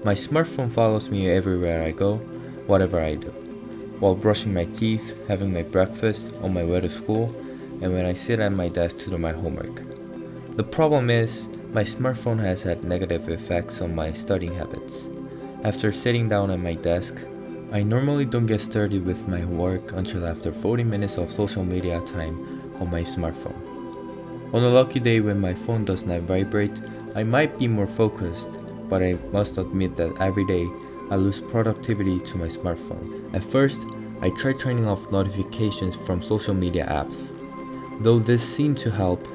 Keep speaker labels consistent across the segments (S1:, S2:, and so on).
S1: My smartphone follows me everywhere I go, whatever I do. While brushing my teeth, having my breakfast, on my way to school, and when I sit at my desk to do my homework. The problem is, my smartphone has had negative effects on my studying habits. After sitting down at my desk, I normally don't get started with my work until after 40 minutes of social media time on my smartphone. On a lucky day when my phone does not vibrate, I might be more focused, but I must admit that every day I lose productivity to my smartphone. At first, I tried turning off notifications from social media apps. Though this seemed to help,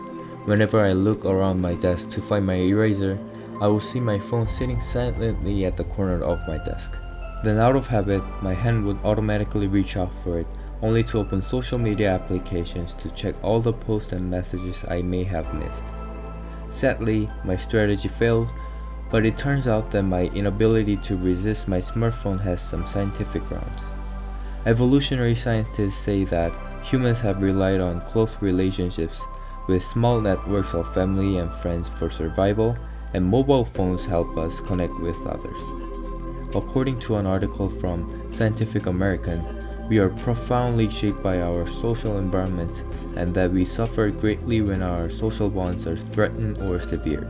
S1: whenever I look around my desk to find my eraser, I will see my phone sitting silently at the corner of my desk. Then out of habit, my hand would automatically reach out for it, only to open social media applications to check all the posts and messages I may have missed. Sadly, my strategy failed, but it turns out that my inability to resist my smartphone has some scientific grounds. Evolutionary scientists say that humans have relied on close relationships with small networks of family and friends for survival, and mobile phones help us connect with others. According to an article from Scientific American, we are profoundly shaped by our social environment and that we suffer greatly when our social bonds are threatened or severed.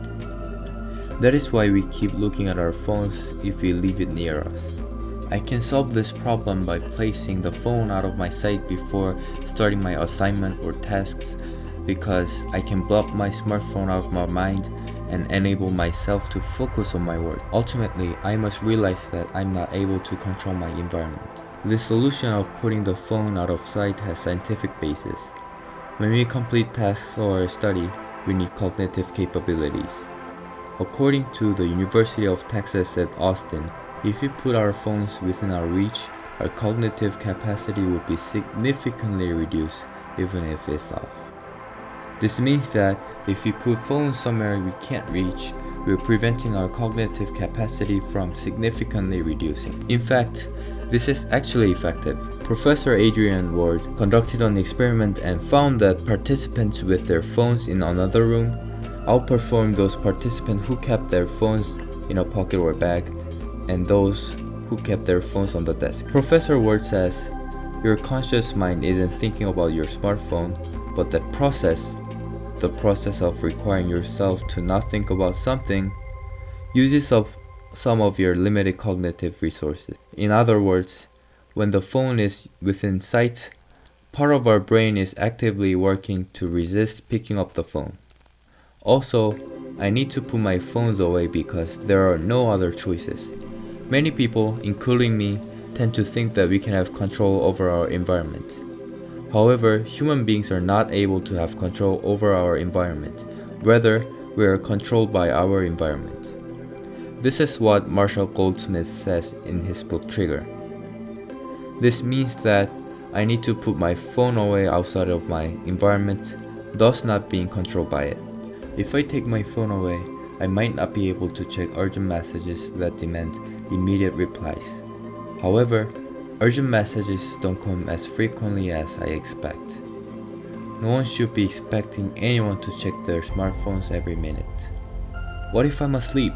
S1: That is why we keep looking at our phones if we leave it near us. I can solve this problem by placing the phone out of my sight before starting my assignment or tasks, because I can block my smartphone out of my mind and enable myself to focus on my work. Ultimately, I must realize that I'm not able to control my environment. This solution of putting the phone out of sight has scientific basis. When we complete tasks or study, we need cognitive capabilities. According to the University of Texas at Austin, if we put our phones within our reach, our cognitive capacity will be significantly reduced, even if it's off. This means that if we put phones somewhere we can't reach, we're preventing our cognitive capacity from significantly reducing. In fact, this is actually effective. Professor Adrian Ward conducted an experiment and found that participants with their phones in another room outperformed those participants who kept their phones in a pocket or bag, and those who kept their phones on the desk. Professor Ward says, your conscious mind isn't thinking about your smartphone, but the process of requiring yourself to not think about something, uses up some of your limited cognitive resources. In other words, when the phone is within sight, part of our brain is actively working to resist picking up the phone. Also, I need to put my phones away because there are no other choices. Many people, including me, tend to think that we can have control over our environment. However, human beings are not able to have control over our environment. Rather, we are controlled by our environment. This is what Marshall Goldsmith says in his book Trigger. This means that I need to put my phone away outside of my environment, thus not being controlled by it. If I take my phone away, I might not be able to check urgent messages that demand immediate replies. However, urgent messages don't come as frequently as I expect. No one should be expecting anyone to check their smartphones every minute. What if I'm asleep?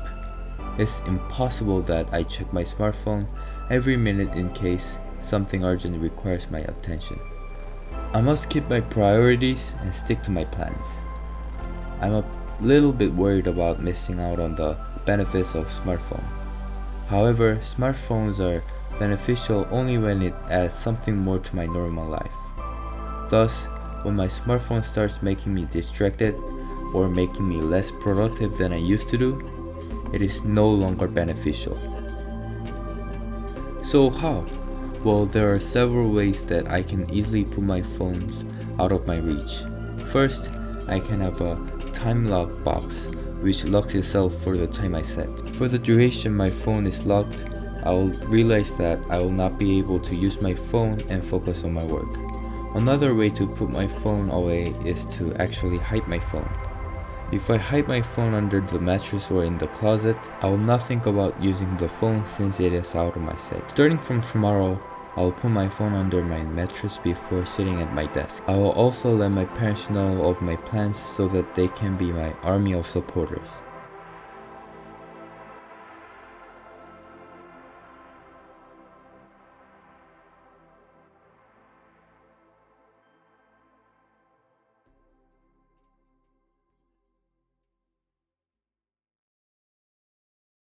S1: It's impossible that I check my smartphone every minute in case something urgent requires my attention. I must keep my priorities and stick to my plans. I'm a little bit worried about missing out on the benefits of smartphone. However, smartphones are beneficial only when it adds something more to my normal life. Thus, when my smartphone starts making me distracted or making me less productive than I used to do, it is no longer beneficial. So how? Well, there are several ways that I can easily put my phones out of my reach. First, I can have a time lock box which locks itself for the time I set. For the duration my phone is locked, I will realize that I will not be able to use my phone and focus on my work. Another way to put my phone away is to actually hide my phone. If I hide my phone under the mattress or in the closet, I will not think about using the phone since it is out of my sight. Starting from tomorrow, I will put my phone under my mattress before sitting at my desk. I will also let my parents know of my plans so that they can be my army of supporters.